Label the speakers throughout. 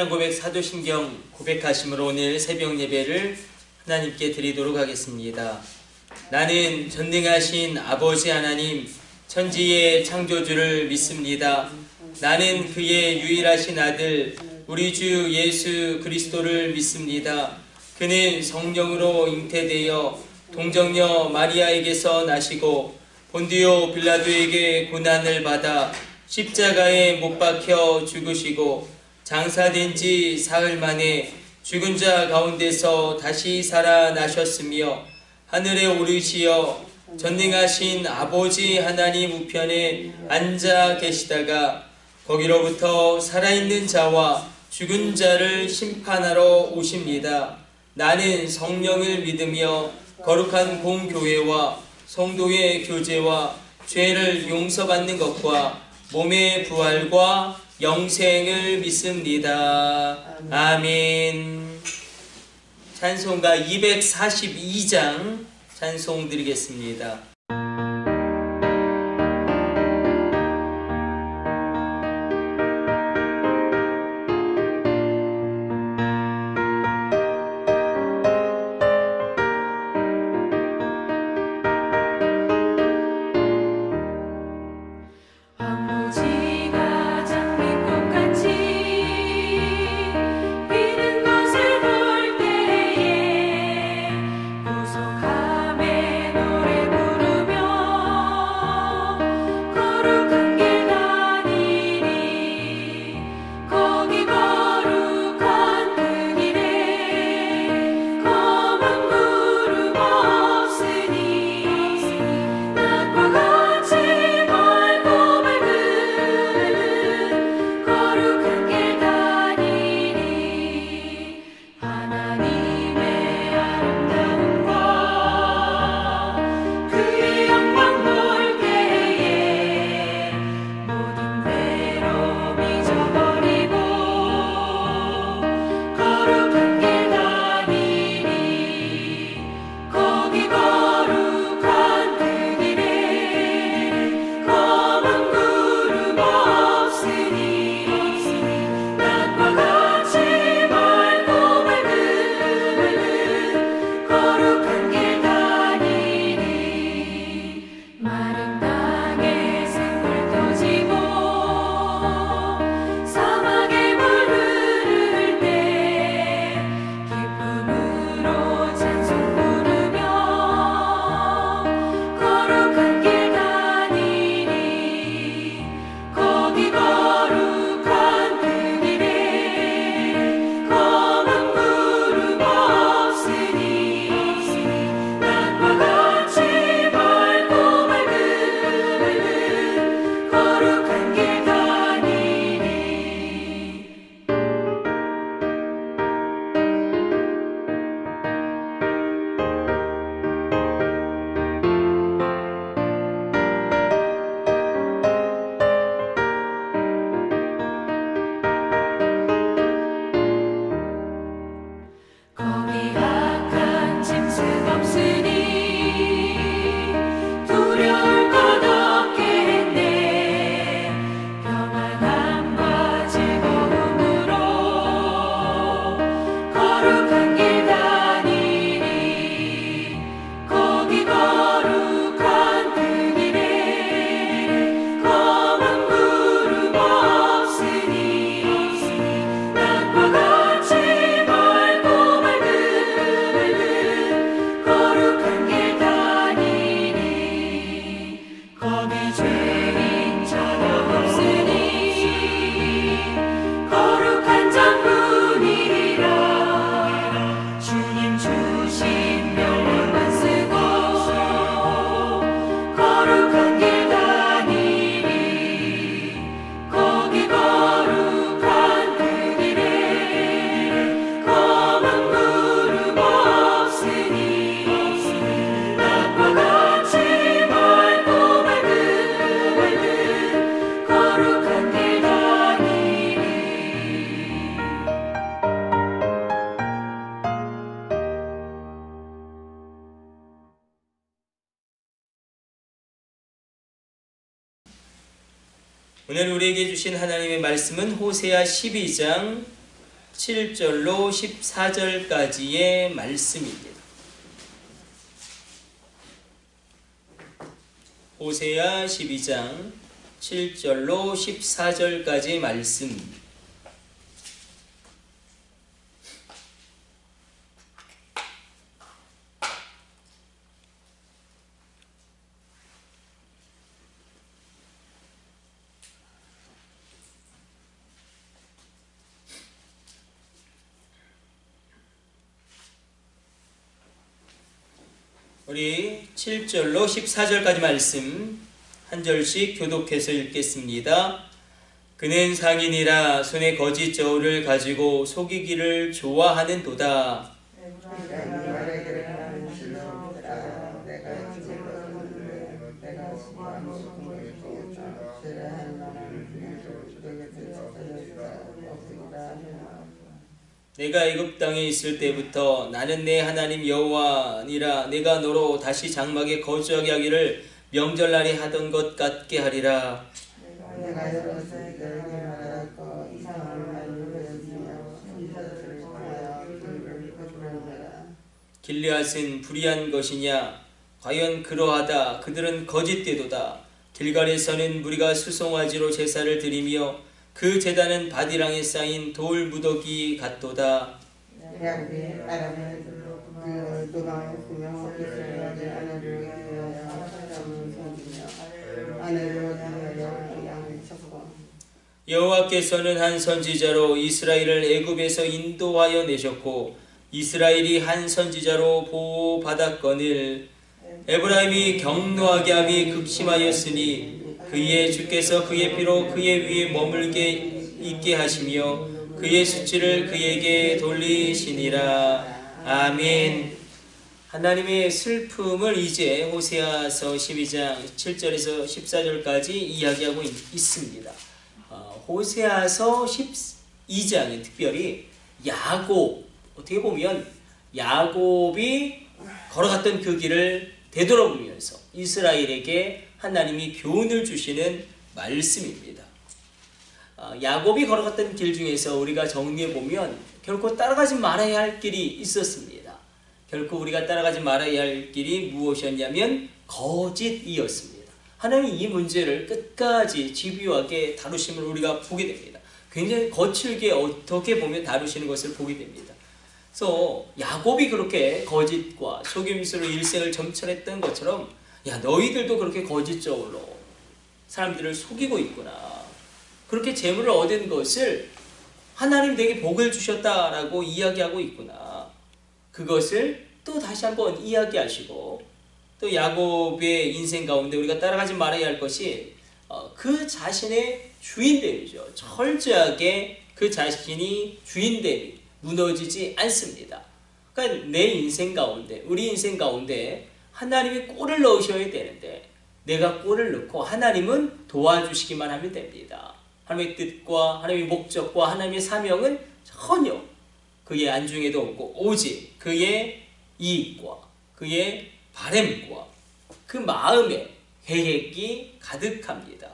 Speaker 1: 찬양 고백 사도신경 고백하심으로 오늘 새벽 예배를 하나님께 드리도록 하겠습니다. 나는 전능하신 아버지 하나님 천지의 창조주를 믿습니다. 나는 그의 유일하신 아들 우리 주 예수 그리스도를 믿습니다. 그는 성령으로 잉태되어 동정녀 마리아에게서 나시고 본디오 빌라도에게 고난을 받아 십자가에 못 박혀 죽으시고 장사된 지 사흘 만에 죽은 자 가운데서 다시 살아나셨으며 하늘에 오르시어 전능하신 아버지 하나님 우편에 앉아 계시다가 거기로부터 살아있는 자와 죽은 자를 심판하러 오십니다. 나는 성령을 믿으며 거룩한 공교회와 성도의 교제와 죄를 용서받는 것과 몸의 부활과 영생을 믿습니다. 아멘. 찬송가 242장 찬송 드리겠습니다. 오늘 우리에게 주신 하나님의 말씀은 호세아 12장 7절로 14절까지의 말씀입니다. 호세아 12장 7절로 14절까지의 말씀. 우리 7절로 14절까지 말씀 한 절씩 교독해서 읽겠습니다. 그는 상인이라 손에 거짓 저울을 가지고 속이기를 좋아하는 도다. 내가 애굽 땅에 있을 때부터 나는 내 하나님 여호와니라. 내가 너로 다시 장막에 거주하게 하기를 명절날에 하던 것 같게 하리라. 길르앗은 불의한 것이냐? 과연 그러하다. 그들은 거짓되도다. 길갈에서는 무리가 수송아지로 제사를 드리며 그 제단은 바디랑에 쌓인 돌 무더기 같도다. 여호와께서는 한 선지자로 이스라엘을 애굽에서 인도하여 내셨고 이스라엘이 한 선지자로 보호받았거늘 에브라임이 경노하게 함이 극심하였으니 그의 주께서 그의 피로 그의 위에 머물게 있게 하시며 그의 수치를 그에게 돌리시니라. 아멘. 하나님의 슬픔을 이제 호세아서 12장 7절에서 14절까지 이야기하고 있습니다. 호세아서 12장은 특별히 야곱, 어떻게 보면 야곱이 걸어갔던 그 길을 되돌아보면서 이스라엘에게 하나님이 교훈을 주시는 말씀입니다. 야곱이 걸어갔던 길 중에서 우리가 정리해보면 결코 따라가지 말아야 할 길이 있었습니다. 결코 우리가 따라가지 말아야 할 길이 무엇이었냐면 거짓이었습니다. 하나님이 이 문제를 끝까지 집요하게 다루심을 우리가 보게 됩니다. 굉장히 거칠게 어떻게 보면 다루시는 것을 보게 됩니다. 그래서 야곱이 그렇게 거짓과 속임수로 일생을 점철했던 것처럼 야, 너희들도 그렇게 거짓적으로 사람들을 속이고 있구나. 그렇게 재물을 얻은 것을 하나님 내게 복을 주셨다라고 이야기하고 있구나. 그것을 또 다시 한번 이야기하시고 또 야곱의 인생 가운데 우리가 따라가지 말아야 할 것이 그 자신의 주인됨이죠. 철저하게 그 자신이 주인됨이 무너지지 않습니다. 그러니까 내 인생 가운데, 우리 인생 가운데 하나님이 골을 넣으셔야 되는데 내가 골을 넣고 하나님은 도와주시기만 하면 됩니다. 하나님의 뜻과 하나님의 목적과 하나님의 사명은 전혀 그의 안중에도 없고 오직 그의 이익과 그의 바램과 그 마음에 계획이 가득합니다.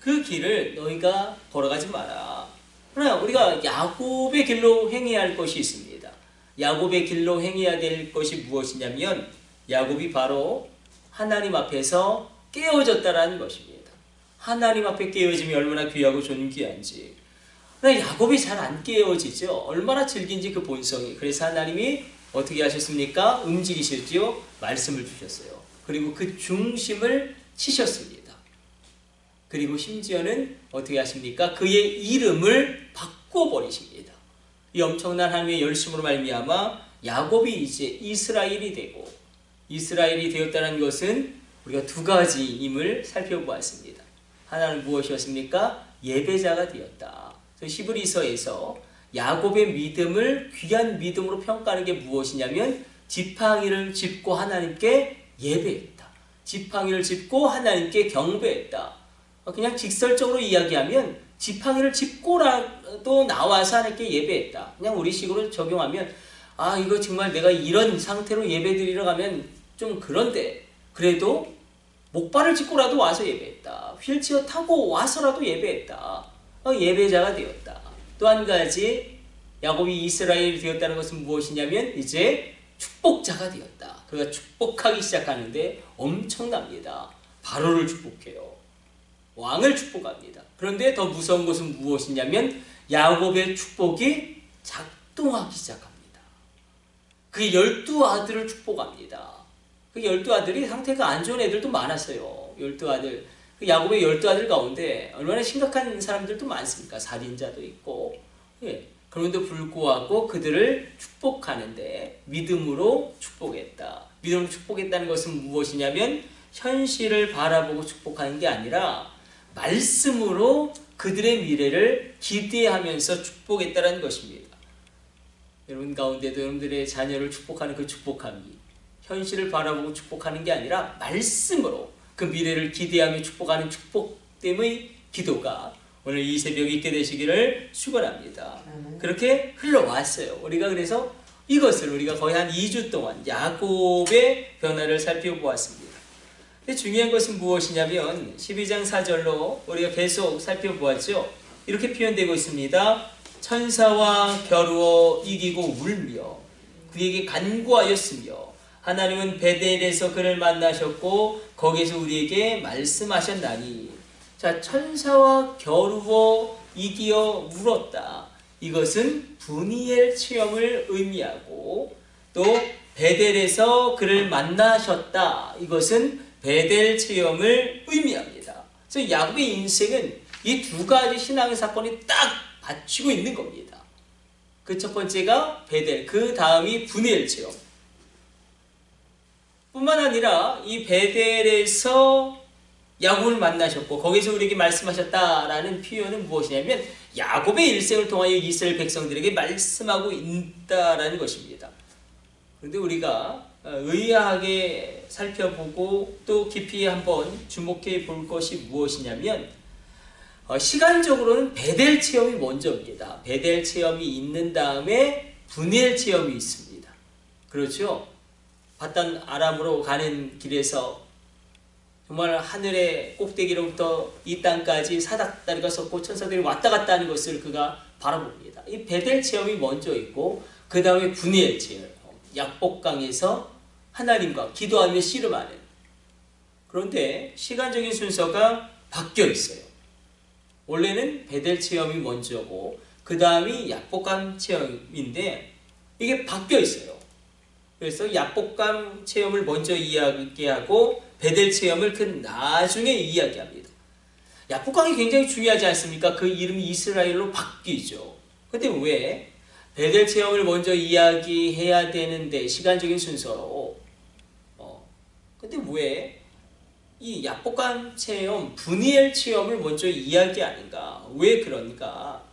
Speaker 1: 그 길을 너희가 걸어가지 마라. 그러나 우리가 야곱의 길로 행해야 할 것이 있습니다. 야곱의 길로 행해야 될 것이 무엇이냐면 야곱이 바로 하나님 앞에서 깨어졌다라는 것입니다. 하나님 앞에 깨어짐이 얼마나 귀하고 존귀한지. 그러나 야곱이 잘 안 깨어지죠. 얼마나 질긴지 그 본성이. 그래서 하나님이 어떻게 하셨습니까? 움직이셨지요. 말씀을 주셨어요. 그리고 그 중심을 치셨습니다. 그리고 심지어는 어떻게 하십니까? 그의 이름을 바꿔버리십니다. 이 엄청난 하나님의 열심으로 말미암아 야곱이 이제 이스라엘이 되고 이스라엘이 되었다는 것은 우리가 두 가지임을 살펴보았습니다. 하나는 무엇이었습니까? 예배자가 되었다. 히브리서에서 야곱의 믿음을 귀한 믿음으로 평가하는 게 무엇이냐면 지팡이를 짚고 하나님께 예배했다. 지팡이를 짚고 하나님께 경배했다. 그냥 직설적으로 이야기하면 지팡이를 짚고라도 나와서 하나님께 예배했다. 그냥 우리식으로 적용하면 아 이거 정말 내가 이런 상태로 예배드리러 가면 좀 그런데 그래도 목발을 짚고라도 와서 예배했다. 휠체어 타고 와서라도 예배했다. 예배자가 되었다. 또 한 가지 야곱이 이스라엘이 되었다는 것은 무엇이냐면 이제 축복자가 되었다. 그가 축복하기 시작하는데 엄청납니다. 바로를 축복해요. 왕을 축복합니다. 그런데 더 무서운 것은 무엇이냐면 야곱의 축복이 작동하기 시작합니다. 그 12아들을 축복합니다. 그 12아들이 상태가 안 좋은 애들도 많았어요. 12아들. 그 야곱의 12아들 가운데 얼마나 심각한 사람들도 많습니까? 살인자도 있고. 예. 그런데도 불구하고 그들을 축복하는데 믿음으로 축복했다. 믿음으로 축복했다는 것은 무엇이냐면 현실을 바라보고 축복하는 게 아니라 말씀으로 그들의 미래를 기대하면서 축복했다는 것입니다. 여러분 가운데도 여러분들의 자녀를 축복하는 그 축복함이 현실을 바라보고 축복하는 게 아니라 말씀으로 그 미래를 기대하며 축복하는 축복됨의 기도가 오늘 이 새벽에 있게 되시기를 축원합니다. 그렇게 흘러왔어요. 우리가 그래서 이것을 우리가 거의 한 2주 동안 야곱의 변화를 살펴보았습니다. 근데 중요한 것은 무엇이냐면 12장 4절로 우리가 계속 살펴보았죠. 이렇게 표현되고 있습니다. 천사와 겨루어 이기고 울며 그에게 간구하였으며 하나님은 베델에서 그를 만나셨고 거기서 우리에게 말씀하셨나니. 자, 천사와 겨루어 이기어 울었다. 이것은 분이엘 체험을 의미하고 또 베델에서 그를 만나셨다. 이것은 베델 체험을 의미합니다. 그래서 야곱의 인생은 이 두 가지 신앙의 사건이 딱 받치고 있는 겁니다. 그 첫 번째가 베델, 그 다음이 분이엘 체험. 뿐만 아니라 이 베델에서 야곱을 만나셨고 거기서 우리에게 말씀하셨다라는 표현은 무엇이냐면 야곱의 일생을 통하여 이스라엘 백성들에게 말씀하고 있다라는 것입니다. 그런데 우리가 의아하게 살펴보고 또 깊이 한번 주목해 볼 것이 무엇이냐면 시간적으로는 베델 체험이 먼저입니다. 베델 체험이 있는 다음에 분이엘 체험이 있습니다. 그렇죠? 바단 아람으로 가는 길에서 정말 하늘의 꼭대기로부터 이 땅까지 사닥다리가 섰고 천사들이 왔다 갔다 하는 것을 그가 바라봅니다. 이 베델 체험이 먼저 있고 그 다음에 분이엘 체험, 약복강에서 하나님과 기도하며 씨름하는. 그런데 시간적인 순서가 바뀌어 있어요. 원래는 베델 체험이 먼저고 그 다음이 약복강 체험인데 이게 바뀌어 있어요. 그래서 약복강 체험을 먼저 이야기하고 베델 체험을 그 나중에 이야기합니다. 약복강이 굉장히 중요하지 않습니까? 그 이름이 이스라엘로 바뀌죠. 근데 왜 베델 체험을 먼저 이야기해야 되는데 시간적인 순서로 근데 왜 이 약복강 체험, 분이엘 체험을 먼저 이야기하는가? 왜 그런가?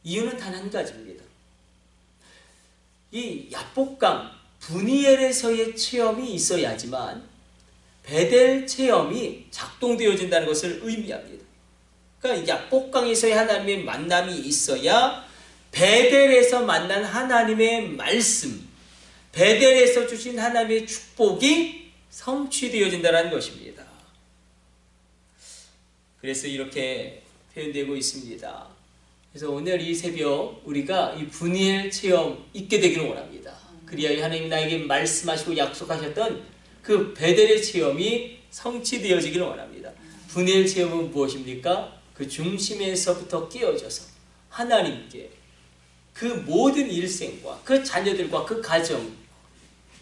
Speaker 1: 이유는 단 한 가지입니다. 이 약복강, 분이엘에서의 체험이 있어야지만 베델 체험이 작동되어진다는 것을 의미합니다. 그러니까 약복강에서의 하나님의 만남이 있어야 베델에서 만난 하나님의 말씀, 베델에서 주신 하나님의 축복이 성취되어진다는 것입니다. 그래서 이렇게 표현되고 있습니다. 그래서 오늘 이 새벽 우리가 이 분이엘 체험 있게 되기를 원합니다. 그리하여 하나님이 나에게 말씀하시고 약속하셨던 그 베델의 체험이 성취되어지기를 원합니다. 분이엘 체험은 무엇입니까? 그 중심에서부터 깨어져서 하나님께 그 모든 일생과 그 자녀들과 그 가정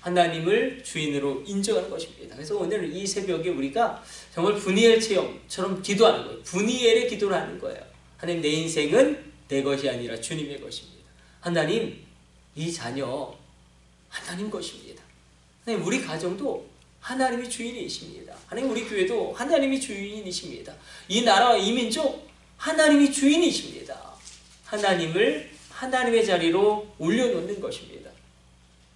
Speaker 1: 하나님을 주인으로 인정하는 것입니다. 그래서 오늘 이 새벽에 우리가 정말 분이엘 체험처럼 기도하는 거예요. 분이엘의 기도를 하는 거예요. 하나님, 내 인생은 내 것이 아니라 주님의 것입니다. 하나님, 이 자녀 하나님 것입니다. 하나님, 우리 가정도 하나님이 주인이십니다. 하나님, 우리 교회도 하나님이 주인이십니다. 이 나라와 이 민족 하나님이 주인이십니다. 하나님을 하나님의 자리로 올려놓는 것입니다.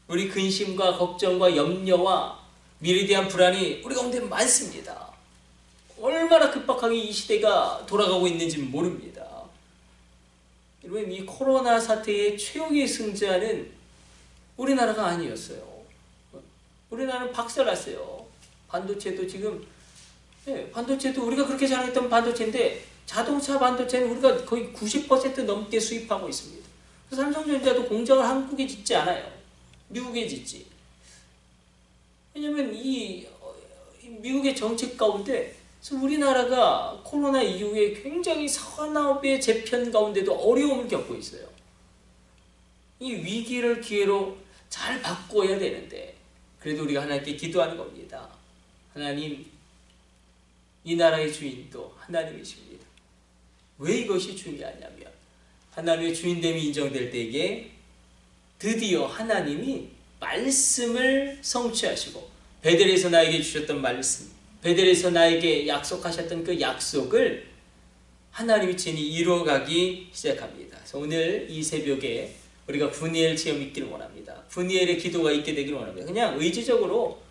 Speaker 1: 우리 근심과 걱정과 염려와 미래에 대한 불안이 우리 가운데 많습니다. 얼마나 급박하게 이 시대가 돌아가고 있는지 모릅니다. 여러분, 이 코로나 사태의 최후의 승자는 우리나라가 아니었어요. 우리나라는 박살났어요. 반도체도 지금, 반도체도 우리가 그렇게 잘했던 반도체인데 자동차 반도체는 우리가 거의 90% 넘게 수입하고 있습니다. 삼성전자도 공장을 한국에 짓지 않아요. 미국에 짓지. 왜냐면 이 미국의 정책 가운데 우리나라가 코로나 이후에 굉장히 산업의 재편 가운데도 어려움을 겪고 있어요. 이 위기를 기회로 잘 바꿔야 되는데, 그래도 우리가 하나님께 기도하는 겁니다. 하나님, 이 나라의 주인도 하나님이십니다. 왜 이것이 중요하냐면, 하나님의 주인됨이 인정될 때에 드디어 하나님이 말씀을 성취하시고, 베델에서 나에게 주셨던 말씀, 베델에서 나에게 약속하셨던 그 약속을 하나님이 친히 이루어가기 시작합니다. 그래서 오늘 이 새벽에 우리가 푸니엘 체험이 있기를 원합니다. 푸니엘의 기도가 있게 되기를 원합니다. 그냥 의지적으로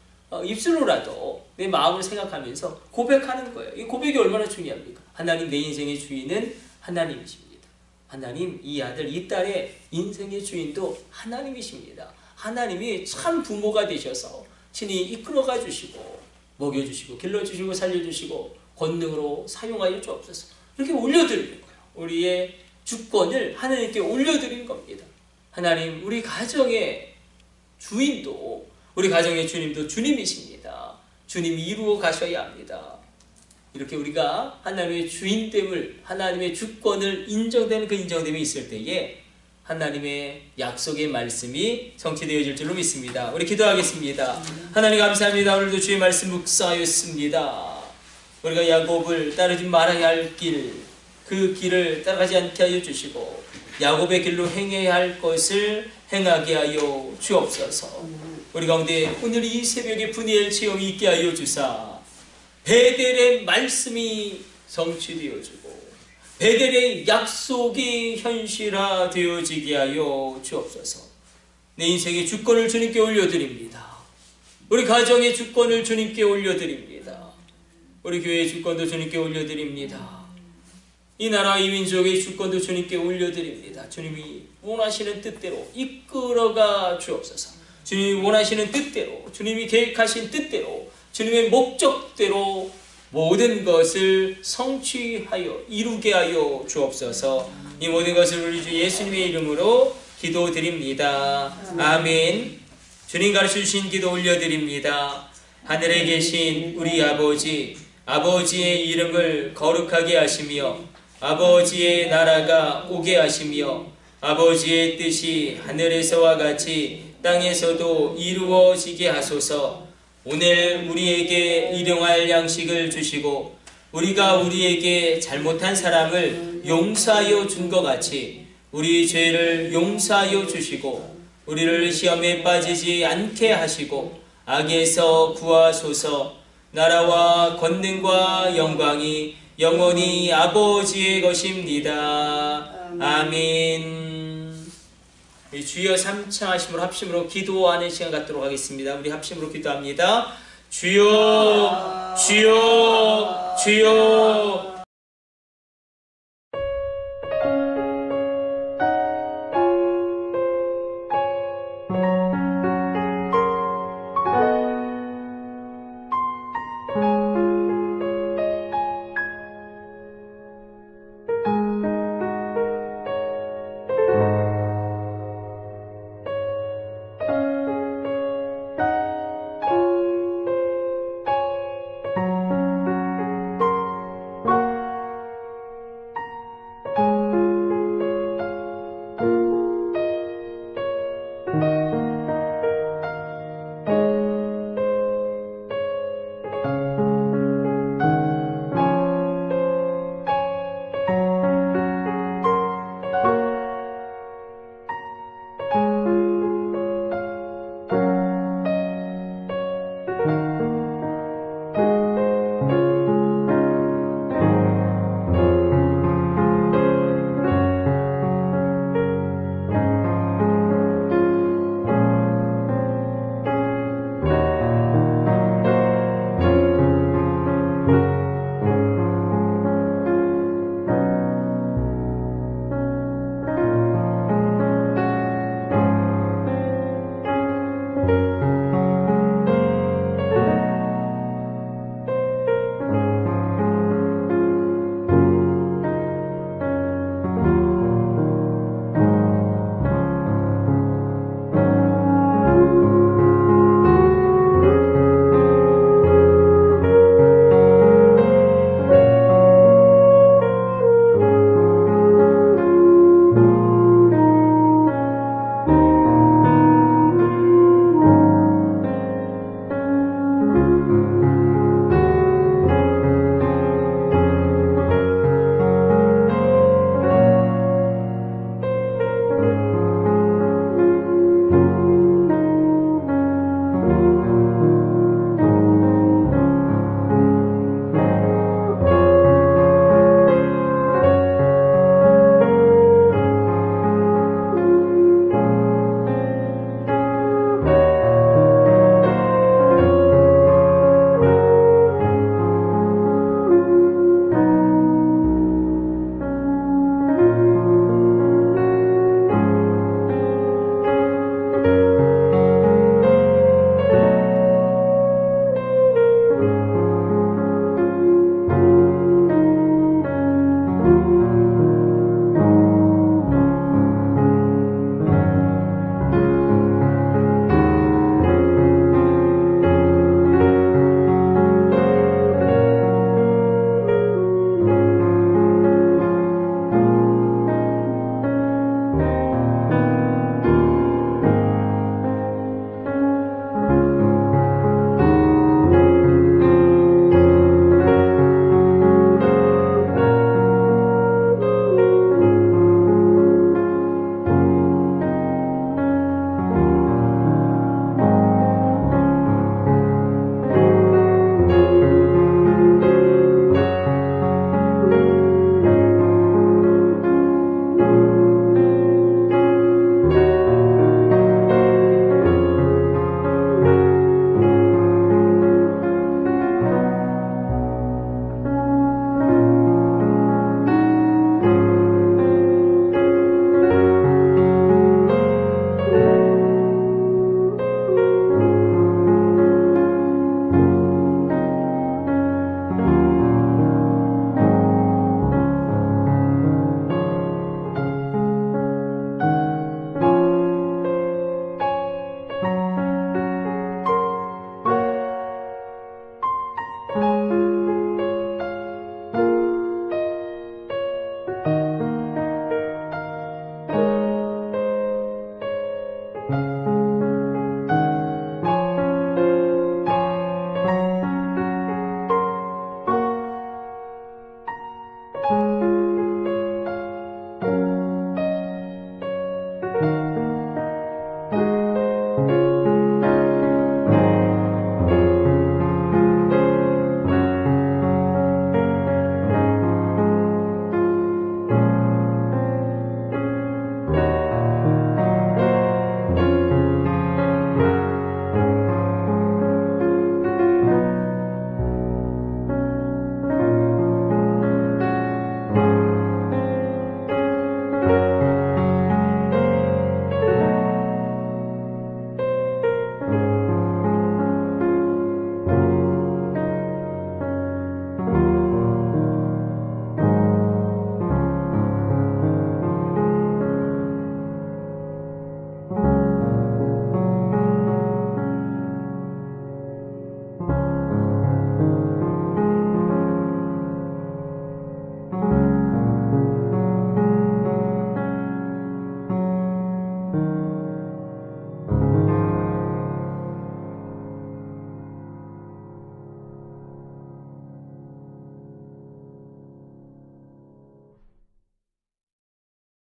Speaker 1: 입술로라도 내 마음을 생각하면서 고백하는 거예요. 이 고백이 얼마나 중요합니까? 하나님, 내 인생의 주인은 하나님이십니다. 하나님, 이 아들, 이 딸의 인생의 주인도 하나님이십니다. 하나님이 참 부모가 되셔서 친히 이끌어가 주시고 먹여주시고 길러주시고 살려주시고 권능으로 사용하여 주옵소서. 이렇게 올려드리는 거예요. 우리의 주권을 하나님께 올려드리는 겁니다. 하나님, 우리 가정의 주인도, 우리 가정의 주님도 주님이십니다. 주님이 이루어 가셔야 합니다. 이렇게 우리가 하나님의 주인됨을, 하나님의 주권을 인정되는 그 인정됨이 있을 때에 하나님의 약속의 말씀이 성취되어질 줄로 믿습니다. 우리 기도하겠습니다. 하나님 감사합니다. 오늘도 주의 말씀 묵상하였습니다. 우리가 야곱을 따르지 말아야 할 길, 그 길을 따라가지 않게 하여 주시고 야곱의 길로 행해야 할 것을 행하게 하여 주옵소서. 우리 가운데 오늘 이 새벽에 푸니엘 체험이 있게 하여 주사 베델의 말씀이 성취되어지고 베델의 약속이 현실화되어지게 하여 주옵소서. 내 인생의 주권을 주님께 올려드립니다. 우리 가정의 주권을 주님께 올려드립니다. 우리 교회의 주권도 주님께 올려드립니다. 이 나라 이 민족의 주권도 주님께 올려드립니다. 주님이 원하시는 뜻대로 이끌어가 주옵소서. 주님이 원하시는 뜻대로, 주님이 계획하신 뜻대로, 주님의 목적대로 모든 것을 성취하여 이루게 하여 주옵소서. 이 모든 것을 우리 주 예수님의 이름으로 기도드립니다. 아멘. 주님 가르쳐주신 기도 올려드립니다. 하늘에 계신 우리 아버지, 아버지의 이름을 거룩하게 하시며 아버지의 나라가 오게 하시며 아버지의 뜻이 하늘에서와 같이 땅에서도 이루어지게 하소서. 오늘 우리에게 일용할 양식을 주시고 우리가 우리에게 잘못한 사람을 용서하여 준 것 같이 우리 죄를 용서하여 주시고 우리를 시험에 빠지지 않게 하시고 악에서 구하소서. 나라와 권능과 영광이 영원히 아버지의 것입니다. 아멘. 주여 삼창하심으로 합심으로 기도하는 시간 갖도록 하겠습니다. 우리 합심으로 기도합니다. 주여, 주여, 주여.